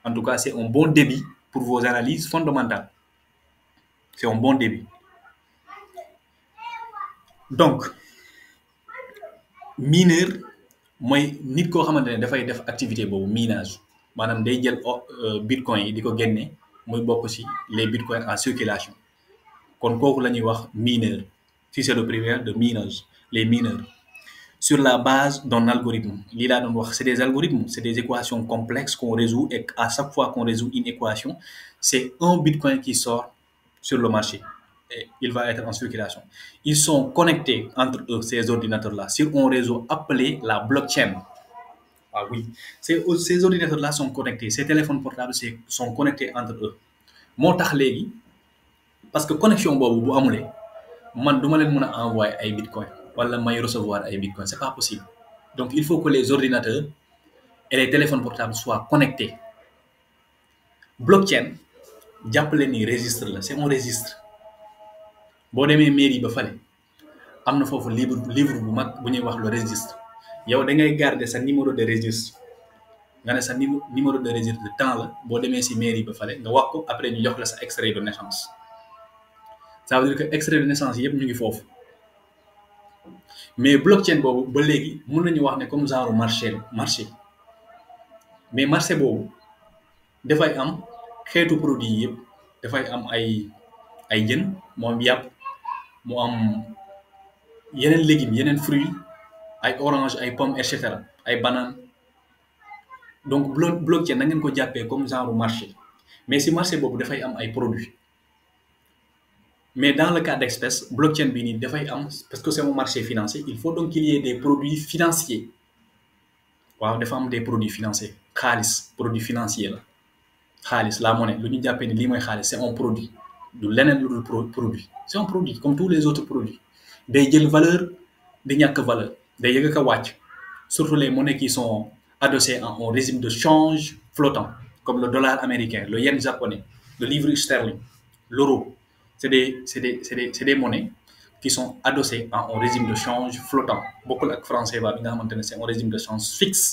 en tout cas c'est un bon débit pour vos analyses fondamentales c'est un bon débit donc mineur mooy nit koo xamante ne dafay def activité boobu minage maanaam day jël bitcoin yi di ko génne muy bokk ci les bitcoins en circulation kon kooku la ñuy wax mineur si c'est le pluriel de minage les mineurs sur la base d'un algorithme lii laa doon wax c'est des algorithmes c'est des équations complexes qu'on résout et à chaque fois qu'on résout une équation c'est un bitcoin qui sort sur le marché et il va être en circulation ils sont connectés entre eux ces ordinateurs-là sur un réseau appelé la blockchain ah oui ces ordinateurs-là sont connectés ces téléphones portables sont connectés entre eux moo tax léegi parce que connexion boobu bu amulee man duma leen mën a envoyer ay bitcoin wala may recevoir ay bitcoin c'est pas possible donc il faut que les ordinateurs et les téléphones portables soient connectés blockchain jàppale ni registre la c'est un registre boo demee mairie ba fale am na foofu livre bu mag bu ñuy wax le registre yow da ngay garder sa numéro de registre nga ne sa numéro de registre de temps la boo demee si mairie ba fale nga wax ko après ñu jox la sa extrait de naissance ça veut dire que extrait de naissance yëpp ñu ngi foofu mais blockchain boobu ba léegi mën nañu wax ne comme genre marché mais marché boobu dafay am xeetu produit yëpp dafay am ay jën mu am yàpp mu am yeneen légumes yeneen fruits ay orange ay pommes et cetera ay bananes donc blockchain na ngeen ko jàppee comme genre marché mais si marché boobu dafay am ay produits mais dans le cas d'espèce blockchain bi nii dafay am parce que c'est un marché financier il faut donc qu'il y ait des produits financiers waaw dafa am des produits financiers xaalis produit financier la xaalis la monnaie lu ñu jàppee ni lii mooy xaalis c'est un produit du leneen lu dul produit c'est un produit comme tous les autres produits day jël valeur di ñàkk valeur day yëg a wàcc surtout les monnaies qui sont adossées à un régime de change flottant comme le dollar américain le yen japonais le livre sterling l'euro c'est des monnaies qui sont adossées à un régime de change flottant bokkul ak franc CFA bi nga xamante ne c'est un régime de change fixe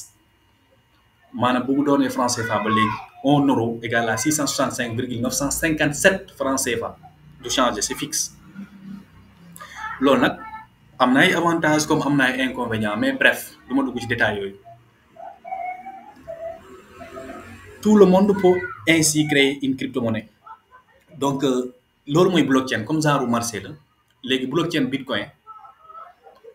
maanaam bu mu doonee franc CFA ba léegi 1 euro égale à 665,957 francs CFA du changer c'est fixe loolu nag am na ay avantages comme am na ay inconvénients mais bref du ma dugg ci détails yooyu tout le monde peut ainsi créer une crypto-monnaie donc loolu mooy blockchain comme genre marché la léegi blockchain bitcoin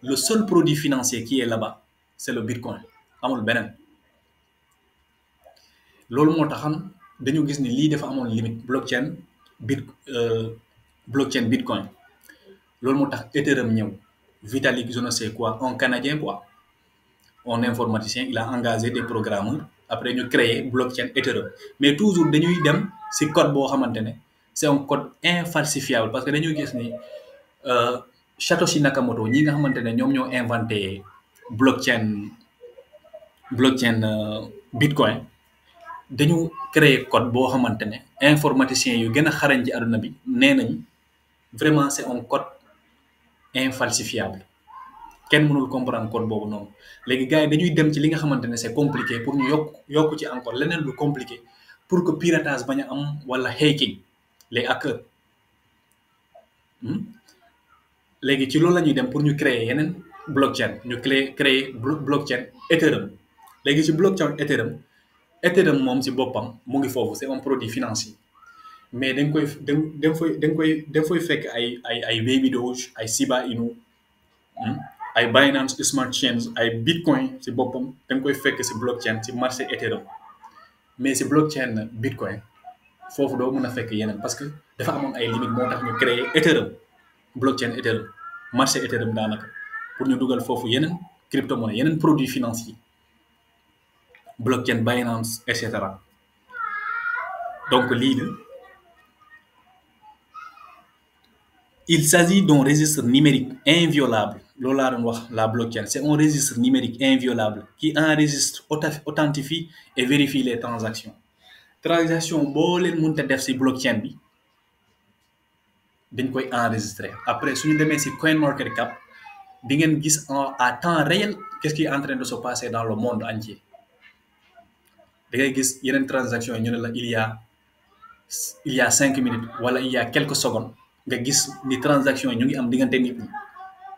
le seul produit financier qui est là-bas c'est le bitcoin amul beneen loolu moo taxam dañu gis ni lii dafa amoon limite blockchain bitcoin loolu moo tax Ethereum ñëw Vitalik je ne sais quoi un Canadien quoi un informaticien il a engagé des programmeurs après ñu créer blockchain Ethereum mais toujours dañuy dem ci code boo xamante ne c'est un code infalsifiable parce que dañuy gis ni Satoshi Nakamoto ñi nga xamante ne ñoom ñoo inventé blockchain bitcoin dañu créer code boo xamante ne informaticien yu gën a xarañ ci àdduna bi nee nañ vraiment c'est un code infalsifiable kenn mënul comprendre code boobu noonu léegi gars yi dañuy dem ci li nga xamante ne c'est compliqué pour ñu yokk ci encore leneen lu compliqué pour que piratage bañ a am wala hacking les hackers léegi ci loolu la ñuy dem pour ñu créer yeneen blockchain ñu créer blockchain Ethereum léegi ci blockchain Ethereum moom ci boppam mu ngi foofu c'est un produit financier mais dañ koy dañ fay fekk ay Baby Doge ay Shiba Inu ay Binance Smart Chains ay Bitcoin ci boppam dañ koy fekk ci blockchain ci marché Ethereum mais ci blockchain Bitcoin foofu doo mën a fekk yeneen parce que dafa amoon ay limites moo tax ñu créer Ethereum blockchain Ethereum marché Ethereum daanaka pour ñu dugal foofu yeneen crypto-monnaie yeneen produits financiers blockchain Binance et cetera donc lii la il s'agit d'un registre numérique inviolable loolu laa doon wax la blockchain c'est un registre numérique inviolable qui enregistre authentifie et vérifie les transactions boo leen mënta def ci blockchain bi dañ koy enregistrer après suñu demee ci CoinMarketCap di ngeen gis à temps réel qu'est-ce qui est en train de se passer dans le monde entier da ngay gis yeneen transactions yi ñu ne la il y a 5 minutes wala il y a quelques secondes nga gis ni transactions yi ñu ngi am diggante nit ñi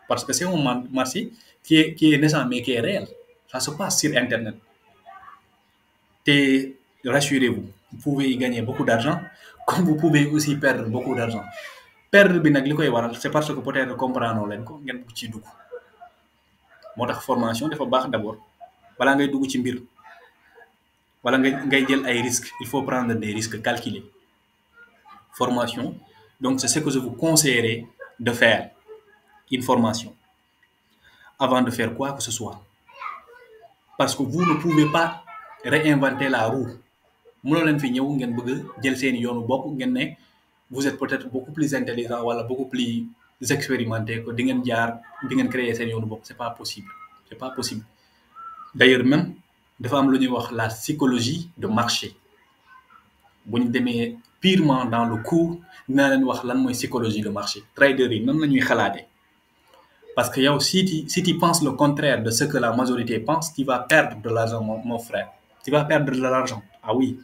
parce que c'est un marché qui est naissant mais qui est réel ça se passe sur internet te rassurez-vous vous pouvez y gagner beaucoup d'argent comme vous pouvez aussi perdre beaucoup d'argent perdre bi nag li koy waral c'est parce que peut-être comprendre leen ko ngeen bëgg ciy dugg moo tax formation dafa baax d'abord balaa ngay dugg ci mbir wala ngay jël ay risques il faut prendre des risques calculés formation donc c'est ce que je vous conseillerais de faire une formation avant de faire quoi que ce soit parce que vous ne pouvez pas réinventer la roue mënoo leen fi ñëw ngeen bëgg jël seeni yoonu bopp ngeen ne vous êtes peut-être beaucoup plus intelligent wala beaucoup plus expérimenté que di ngeen créer seen yoonu bopp c'est pas possible d'ailleurs même dafa am lu ñuy wax la psychologie de marché bu ñu demee purement dans le cours dinaa leen wax lan mooy psychologie de marché trader yi nan la ñuy xalaatee parce que yow si tu penses le contraire de ce que la majorité pense tu vas perdre de l'argent mon frère tu vas perdre de l'argent ah oui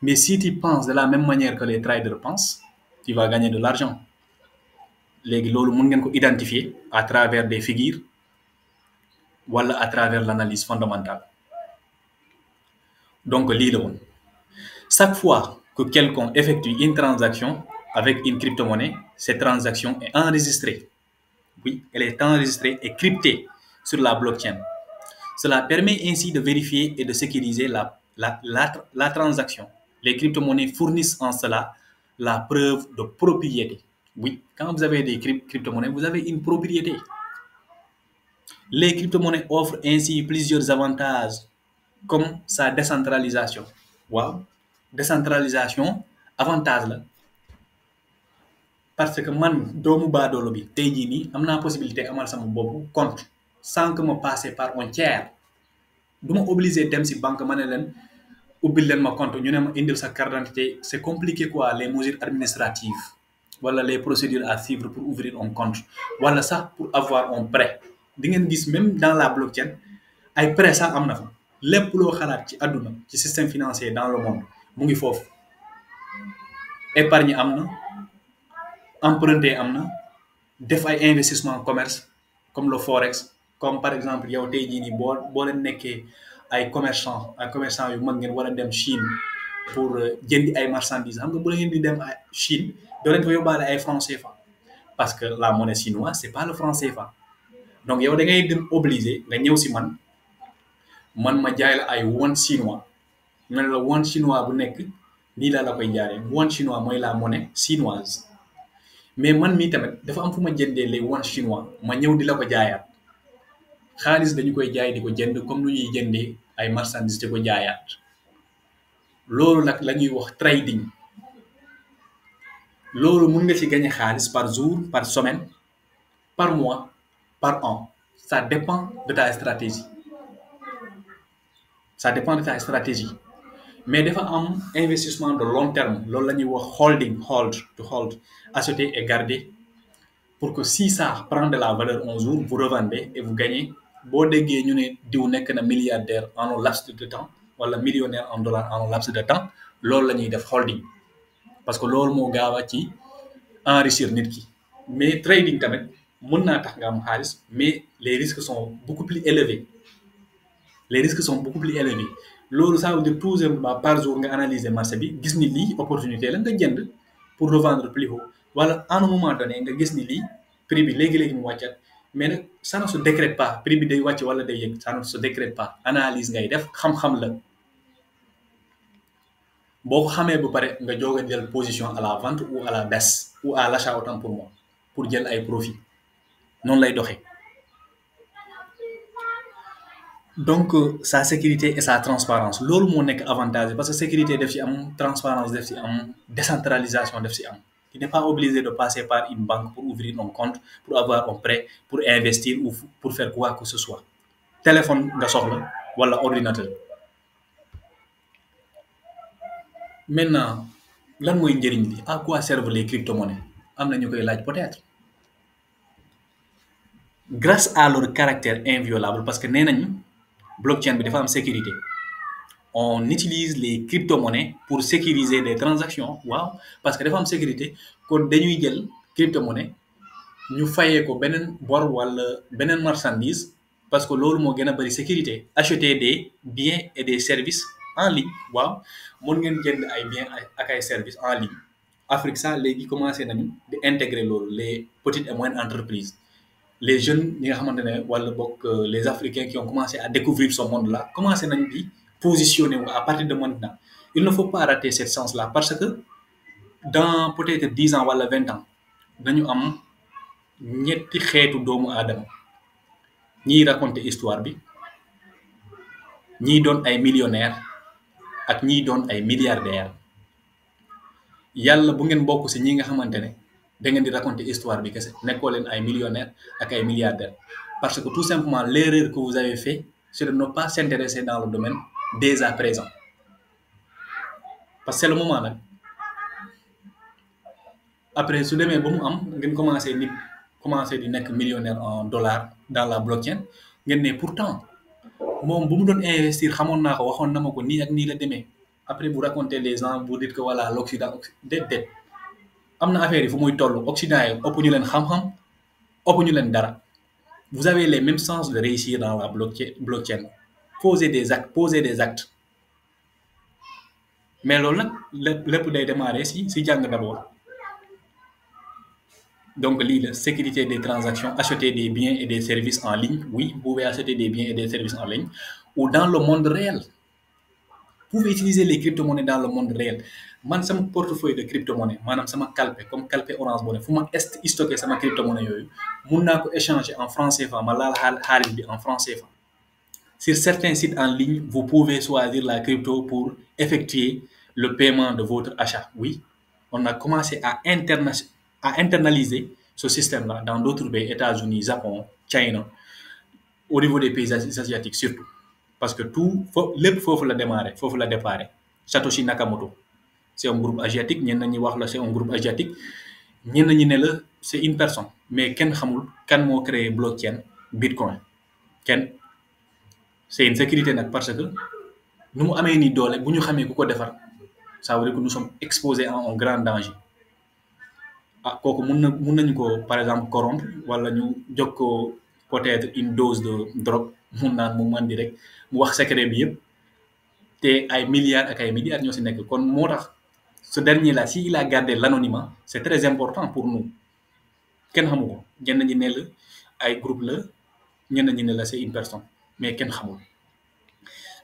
mais si tu penses de la même manière que les traders pensent tu vas gagner de l'argent léegi loolu mën ngeen ko identifier à travers des figures wala à travers l'analyse fondamentale donc lii la woon chaque fois que quelqu'un effectue une transaction avec une crypto-monnaie cette transaction est enregistrée oui elle est enregistrée et cryptée sur la blockchain cela permet ainsi de vérifier et de sécuriser la transaction les crypto-monnaies fournissent en cela la preuve de propriété oui quand vous avez des crypto-monnaies vous avez une propriété les crypto-monnaies offrent ainsi plusieurs avantages comme sa décentralisation waaw décentralisation avantage la parce que man doomu baadoolo bi tey jii nii am naa possibilité amal sama boobu compte sans que ma passer par un tiers du ma obligé dem ci banque ma ne leen ubbil leen ma compte ñu ne ma indil sa carte d'identité c'est compliqué quoi les mesures administratives wala les procédures à suivre pour ouvrir un compte wala sax pour avoir un prêt di ngeen gis même dans la blockchain ay prêt sax am na fa lépp loo xalaat ci àdduna ci système financier dans le monde mu ngi foofu épargne am na emprunter am na def ay investissement commerce comme le forex comme par exemple yow tey jii nii boo leen nekkee ay commerçant yu mag ngeen war a dem Chine pour jëndi ay marchandises xam nga bu la ngeen di dem Chine doo leen fa yóbbaale ay francs CFA parce que la monnaie chinoise c'est pas le franc CFA donc yow da ngay dem obligé nga ñëw si man ma jaay la ay won chinois nga ne la won chinois bu nekk nii laa la koy jaaree won chinois mooy la monnaie chinoise mais man mii tamit dafa am fu ma jëndee les won chinois ma ñëw di la ko jaayaat xaalis dañu koy jaay di ko jënd comme lu ñuy jëndee ay marchandises di ko jaayaat loolu nag la ñuy wax trading loolu mun nga ci gagner xaalis par jour par semaine par mois par an ça dépend de ta stratégie mais dafa am investissement de long terme loolu la ñuy wax hold acheter et garder pour que si ça prend de la valeur un jour vous revendez et vous gagnez boo déggee ñu ne diw nekk na milliardaire en un laps de temps wala millionnaire en dollars en un laps de temps loolu la ñuy def holding parce que loolu moo gaaw a ci enrichir nit ki mais trading tamit mën naa tax nga am xaalis mais les risques sont beaucoup plus élevés les risques sont beaucoup plus élevés loolu ça veut dire tout simplement par jour nga analyser marché bi gis ni lii opportunité la nga jënd pour revendre plus haut wala à un moment donné nga gis ni lii prix bi léegi-léegi mu wàccat mais nag ça ne se décrète pas prix bi day wàcc wala day yëg ça ne se décrète pas analyse ngay def xam-xam la boo ko xamee ba pare nga joog a jël position à la vente ou à la baisse ou à l'achat autant pour moi pour jël ay profit noonu lay doxee donc sa sécurité et sa transparence loolu moo nekk avantage parce que sécurité def ci am transparence def ci am décentralisation def ci am tu n'es pas obligé de passer par une banque pour ouvrir un compte pour avoir un prêt pour investir ou pour faire quoi que ce soit téléphone nga soxla wala ordinateur maintenant lan mooy njëriñ li à quoi servent les crypto-monnaies am na ñu koy laaj peut-être grâce à leur caractère inviolable parce que nee nañu blockchain bi dafa am sécurité on utilise les crypto-monnaies pour sécuriser des transactions waaw parce que dafa am sécurité kon dañuy jël crypto-monnaie ñu fayee ko beneen bor wala beneen marchandise parce que loolu moo gën a bëri sécurité acheter des biens et des services en ligne waaw mën ngeen jënd ay biens ak ay services en ligne Afrique sax léegi commencé nañu di intégrer loolu les petites et moyennes entreprises les jeunes ñi nga xamante ne wala bokk les africains qui ont commencé à découvrir ce monde là commencé nañ di positionner wu à partir de maintenant il ne faut pas rater cette chance là parce que dans peut-être 10 ans wala 20 ans dañu am ñetti xeetu doomu aadama ñiy raconter histoire bi ñiy doon ay millionnaires ak ñiy doon ay milliardaires yàlla bu ngeen bokk si ñi nga xamante ne da ngeen di raconter histoire bi kese nekkoo leen ay millionnaires ak ay milliardaires parce que tout simplement l'erreur que vous avez fait c'est de ne pas s'intéresser dans le domaine dès à présent parce que c'est le moment nag après su demee ba mu am ngeen commencé di nekk millionnaire en dollars dans la blockchain ngeen ne pourtant moom bu mu doon investir xamoon naa ko waxoon na ma ko nii ak nii la demee après vous racontez les gens vous dites que voilà l'Occident déedéet am na affaire yi fu muy toll Occident yi ëpp ñu leen xam-xam ëpp ñu leen dara vous avez les mêmes chances de réussir dans la blockchain poser des actes mais loolu nag lépp day démarrer si jàng d'abord donc lii la sécurité des transactions acheter des biens et des services en ligne oui vous pouvez acheter des biens et des services en ligne ou dans le monde réel vous pouvez utiliser les crypto-monnaies dans le monde réel man sama portefeuille de crypto-monnaie maanaam sama calpe comme calpe Orange Money fu ma stocké sama crypto-monnaie yooyu mun naa ko échanger en franc CFA ma laal xaalis bi en franc CFA sur certains sites en ligne vous pouvez choisir la crypto pour effectuer le paiement de votre achat oui on a commencé à internaliser ce système-là dans d'autres pays États-Unis Japon Chine au niveau des pays asiatiques surtout parce que tout lépp foofu la démarré foofu la déparé Satoshi Nakamoto c'est un groupe asiatique ñenn ñi wax la c'est un groupe asiatique ñenn ñi ne la c'est une personne mais kenn xamul kan moo créé blockchain Bitcoin kenn c'est une sécurité nag parce que nu mu amee ni doole bu ñu xamee ku ko defar ça veut dire que nous sommes exposés à un grand danger ah kooku mun nañu ko par exemple corrompre wala ñu jox ko peut-être une dose de drogue mun naan mu mandi rek mu wax secret bi yëpp te ay milliards ak ay milliards ñoo si nekk kon moo tax ce dernier là s'il a gardé l'anonymat c'est très important pour nous kenn xamu ko ñenn ñi ne la ay groupe la ñenn ñi ne la c'est une personne mais kenn xamul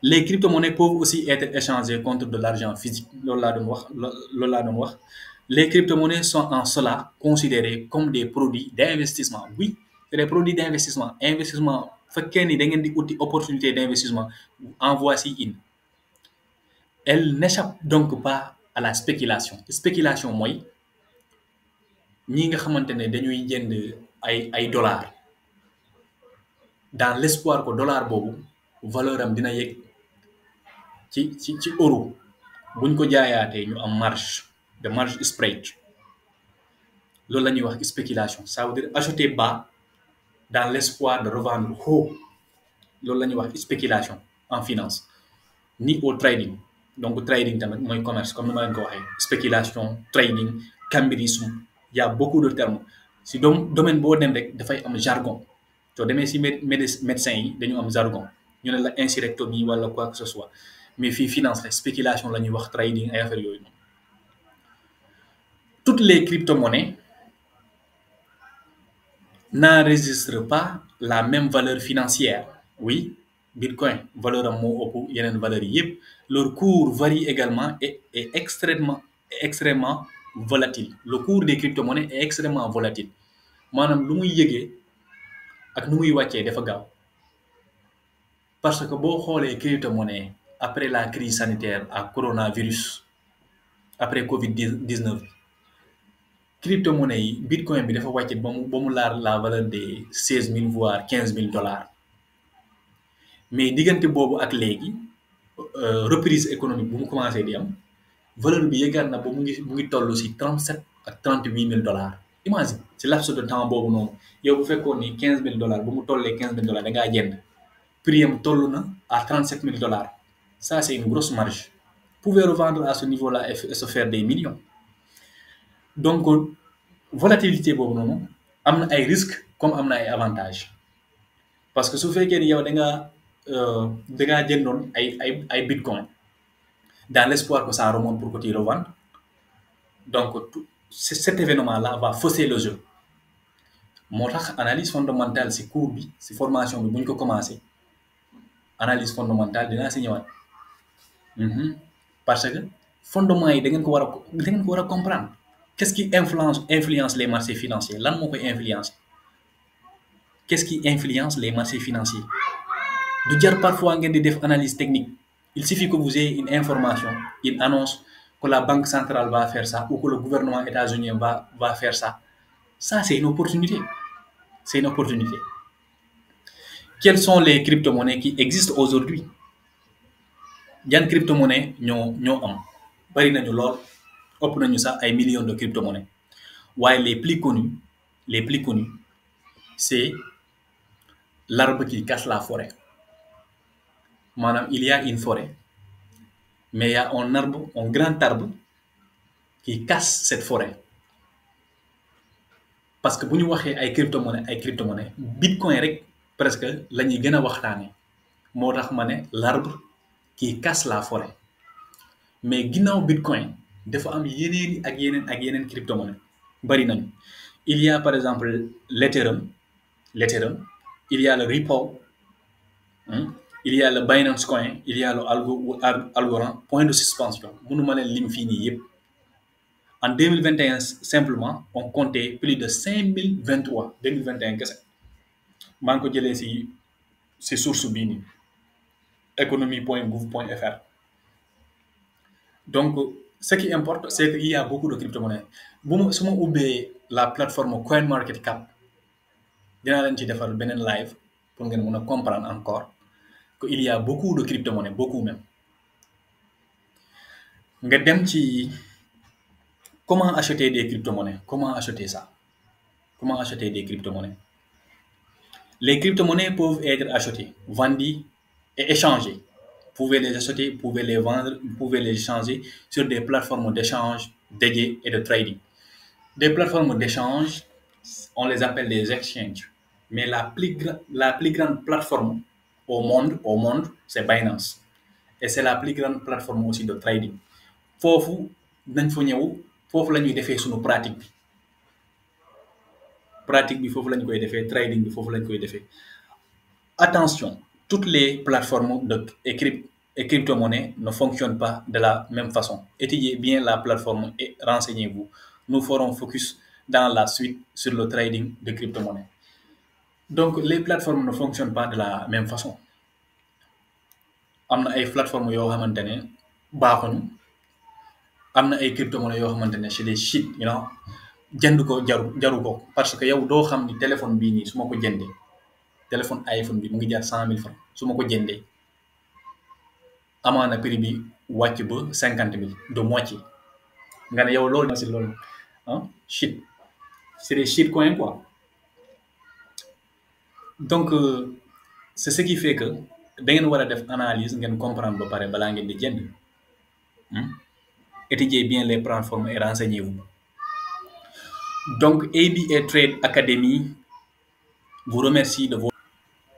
les crypto-monnaies peuvent aussi être échangées contre de l'argent physique loolu laa doon wax les crypto-monnaies sont en cela considérées comme des produits d'investissement oui c'est des produits investissement fekkee ni da ngeen di uti opportunité d'investissement en voici une elle n'échappe donc pas à la spéculation mooy ñi nga xamante ne dañuy jënd ay dollars dans l'espoir que dollar boobu valeur am dina yegg ci euro buñ ko jaayaatee ñu am marge de marge spread loolu la ñuy wax spéculation ça veut dire acheter bas dans l'espoir de revendre haut loolu la ñuy wax spéculation en finance ni au trading donc trading tamit mooy commerce comme ni ma leen ko waxee spéculation trading cambirisme y a beaucoup de termes si domaine boo dem rek dafay am jargon soo demee si médecin yi dañu am jargon ñu ne la insurectomie wala quoi que ce soit mais fii finance la spéculation la ñuy wax trading ay affaire yooyu noonu toutes les crypto-monnaies n'enregistrent pas la même valeur financière. Oui, Bitcoin, valeur am moo ëpp yeneen valeurs yi yëpp leur cours varie également et est extrêmement volatile. Le cours des crypto-monnaies est extrêmement volatile maanaam lu muy yëgee ak nu muy wàccee dafa gaaw parce que boo xoolee crypto-monnaie après la crise sanitaire ak coronavirus après Covid-19 crypto-monnaie yi Bitcoin bi dafa wàcc ba mu laal la valeur de 16 000 voire 15 000 $. Mais diggante boobu ak léegi reprise économique bu mu commencé di am valeur bi yëgaat na ba mu ngi toll si 37 ak 38 000 $. Imagine si laps de temps boobu noonu yow bu fekkoon ni 15 000 $, bu mu tollee 15 000 $, da ngaa jënd prix am toll na à 37 000 $. Ça c'est une grosse marge. Vous pouvez revendre à ce niveau-là et se faire des millions. Donc volatilité boobu noonu am na ay risques comme am na ay avantages parce que su fekkee ni yow da ngaa jëndoon ay bitcoin dans l'espoir que ça remonte pour que tu revendes donc cet événement-là va fausser le jeu moo tax analyse fondamentale si cours bi si formation bi bu ñu ko commencé analyse fondamentale dinaa si ñëwaat parce que fondement yi da ngeen ko war a comprendre. Qu'est-ce qui influence les marchés financiers? Lan moo koy influencer? Qu'est-ce qui influence les marchés financiers? Du jar parfois ngeen di def analyse technique. Il suffit que vous ayez une information, une annonce que la banque centrale va faire ça ou que le gouvernement états-unien va faire ça. Ça, c'est une opportunité. C'est une opportunité. Quelles sont les crypto-monnaies qui existent aujourd'hui? Yan crypto-monnaies ñoo am bari nañu lool. Ëpp nañu sax ay millions de crypto-monnaies waaye les plus connus c'est l'arbre qui cache la forêt maanaam il y a une forêt mais il y a un grand arbre qui cache cette forêt parce que bu ñu waxee ay crypto-monnaies bitcoin rek presque la ñuy gën a waxtaane moo tax ma ne l'arbre qui cache la forêt mais ginnaaw bitcoin dafa am yeneen crypto-monnaie bari nañu il y a par exemple l'Ethereum il y a le Ripple il y a le Binance Coin il y a le Algorand point de suspension mënuma leen lim fii nii yëpp en 2021 simplement on comptait plus de 5023 2021 kese maa ngi ko jëlee si source bii nii economie.gouv.fr. Donc ce qui importe c'est qu'il y a beaucoup de crypto-monnaies su ma ubbee la plateforme CoinMarketCap dinaa leen ci defar beneen live pour ngeen mën a comprendre encore que il y a beaucoup de crypto-monnaies beaucoup même nga dem ci comment acheter des crypto-monnaies comment acheter des crypto-monnaies. Les crypto-monnaies peuvent être achetées, vendues et échangées. Vous pouvez les acheter, vous pouvez les vendre, vous pouvez les échanger sur des plateformes d'échange dédiées et de trading. Des plateformes d'échange, on les appelle des exchanges. Mais la plus grande plateforme au monde, c'est Binance. Et c'est la plus grande plateforme aussi de trading. Foofu la ñuy defee suñu pratique bi foofu la ñu koy defee trading bi foofu la ñu koy defee. Attention, toutes les plateformes et crypto-monnaies ne fonctionnent pas de la même façon. Étudiez bien la plateforme et renseignez-vous. Nous ferons focus dans la suite sur le trading de crypto-monnaies. Donc, les plateformes ne fonctionnent pas de la même façon. Am na ay plateformes yoo xamante ne baaxuñu am na ay crypto-monnaies yoo xamante ne c'est des shit, jënd ko jaru ko parce que yow doo xam ni téléphone bii nii su ma ko jëndee téléphone iPhone bi mu ngi jar 100 000 francs su ma ko jëndee amaana prix bi wàcc ba 50 000 de moitié nga ne yow loolu si loolu shit c'est des shitcoins quoi. Donc c'est ce qui fait que da ngeen war a def analyse ngeen comprendre ba pare balaa ngeen di jënd. Étudiez bien les plateformes et renseignez-vous. Donc ABA Trade Academy vous remercie de votre